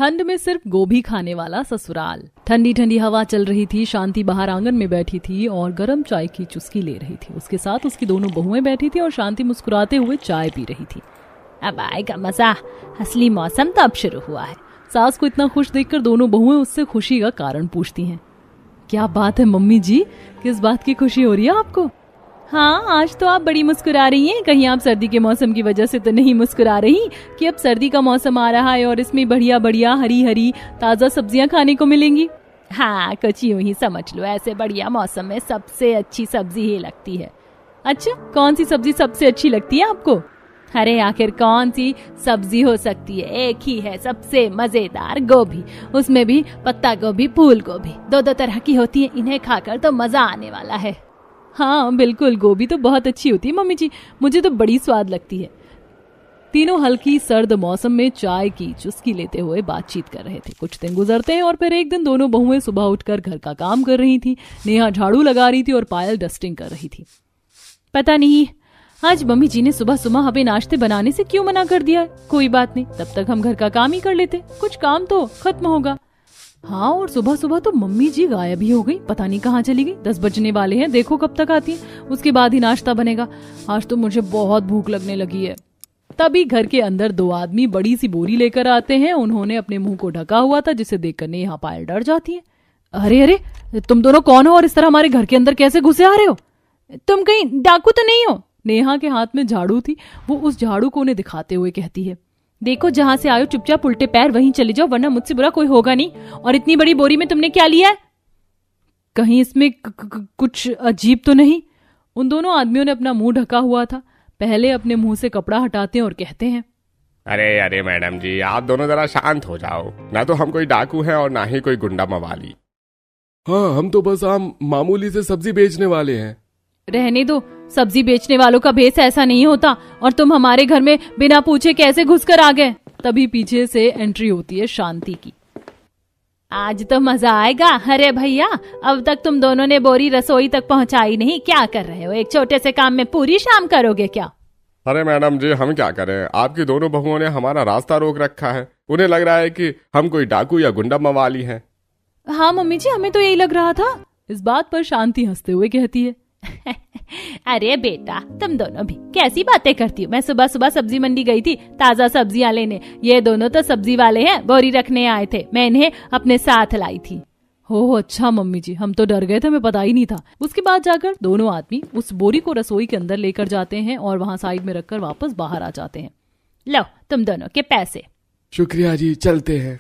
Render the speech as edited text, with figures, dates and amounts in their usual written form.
ठंड में सिर्फ गोभी खाने वाला ससुराल। ठंडी ठंडी हवा चल रही थी। शांति बाहर आंगन में बैठी थी और गर्म चाय की चुस्की ले रही थी। उसके साथ उसकी दोनों बहुएं बैठी थी और शांति मुस्कुराते हुए चाय पी रही थी। अब आएगा मजा, असली मौसम तो अब शुरू हुआ है। सास को इतना खुश देखकर दोनों बहुएं उससे खुशी का कारण पूछती हैं। क्या बात है मम्मी जी, किस बात की खुशी हो रही है आपको? हाँ, आज तो आप बड़ी मुस्कुरा रही हैं। कहीं आप सर्दी के मौसम की वजह से तो नहीं मुस्कुरा रही कि अब सर्दी का मौसम आ रहा है और इसमें बढ़िया बढ़िया हरी हरी ताज़ा सब्जियां खाने को मिलेंगी। हाँ, कुछ यूं ही समझ लो, ऐसे बढ़िया मौसम में सबसे अच्छी सब्जी ही लगती है। अच्छा, कौन सी सब्जी सबसे अच्छी लगती है आपको? अरे आखिर कौन सी सब्जी हो सकती है, एक ही है सबसे मजेदार, गोभी। उसमें भी पत्ता गोभी, फूल गोभी, दो दो तरह की होती है। इन्हें खाकर तो मजा आने वाला है। हाँ बिल्कुल, गोभी तो बहुत अच्छी होती है मम्मी जी, मुझे तो बड़ी स्वाद लगती है। तीनों हल्की सर्द मौसम में चाय की चुस्की लेते हुए बातचीत कर रहे थे। कुछ दिन गुजरते हैं और फिर एक दिन दोनों बहुएं सुबह उठकर घर का काम कर रही थी। नेहा झाड़ू लगा रही थी और पायल डस्टिंग कर रही थी। पता नहीं आज मम्मी जी ने सुबह सुबह हमें नाश्ते बनाने से क्यों मना कर दिया है। कोई बात नहीं, तब तक हम घर का काम ही कर लेते, कुछ काम तो खत्म होगा। हाँ, और सुबह सुबह तो मम्मी जी गायब ही हो गई, पता नहीं कहाँ चली गई। 10 बजने वाले हैं, देखो कब तक आती है, उसके बाद ही नाश्ता बनेगा। आज तो मुझे बहुत भूख लगने लगी है। तभी घर के अंदर 2 आदमी बड़ी सी बोरी लेकर आते हैं। उन्होंने अपने मुंह को ढका हुआ था, जिसे देखकर नेहा पायल डर जाती है। अरे अरे, तुम दोनों कौन हो और इस तरह हमारे घर के अंदर कैसे घुसे आ रहे हो? तुम कहीं डाकू तो नहीं हो? नेहा के हाथ में झाड़ू थी, वो उस झाड़ू को उन्हें दिखाते हुए कहती है। देखो, जहाँ से आयो चुपचाप उल्टे पैर वहीं चले जाओ, वरना मुझसे बुरा कोई होगा नहीं। और इतनी बड़ी बोरी में तुमने क्या लिया है? कहीं इसमें कुछ अजीब तो नहीं? उन दोनों आदमियों ने अपना मुंह ढका हुआ था। पहले अपने मुंह से कपड़ा हटाते हैं और कहते हैं, अरे अरे मैडम जी, आप दोनों जरा शांत हो जाओ। ना तो हम कोई डाकू हैं और ना ही कोई गुंडा मवाली। हाँ, हम तो बस आम मामूली से सब्जी बेचने वाले हैं। रहने दो, सब्जी बेचने वालों का भेष ऐसा नहीं होता। और तुम हमारे घर में बिना पूछे कैसे घुसकर आ गए? तभी पीछे से एंट्री होती है शांति की। आज तो मजा आएगा। अरे भैया, अब तक तुम दोनों ने बोरी रसोई तक पहुंचाई नहीं, क्या कर रहे हो? एक छोटे से काम में पूरी शाम करोगे क्या? अरे मैडम जी, हम क्या करें, आपकी दोनों बहुओं ने हमारा रास्ता रोक रखा है। उन्हें लग रहा है कि हम कोई डाकू या गुंडा मवाली हैं। हाँ मम्मी जी, हमें तो यही लग रहा था। इस बात पर शांति हंसते हुए कहती है, अरे बेटा, तुम दोनों भी कैसी बातें करती हो। मैं सुबह सुबह सब्जी मंडी गई थी ताजा सब्जियां लेने। ये दोनों तो सब्जी वाले हैं, बोरी रखने आए थे। मैं इन्हें अपने साथ लाई थी। हो अच्छा मम्मी जी, हम तो डर गए थे, हमें पता ही नहीं था। उसके बाद जाकर दोनों आदमी उस बोरी को रसोई के अंदर लेकर जाते हैं और वहाँ साइड में रखकर वापस बाहर आ जाते हैं। लो तुम दोनों के पैसे। शुक्रिया जी, चलते हैं।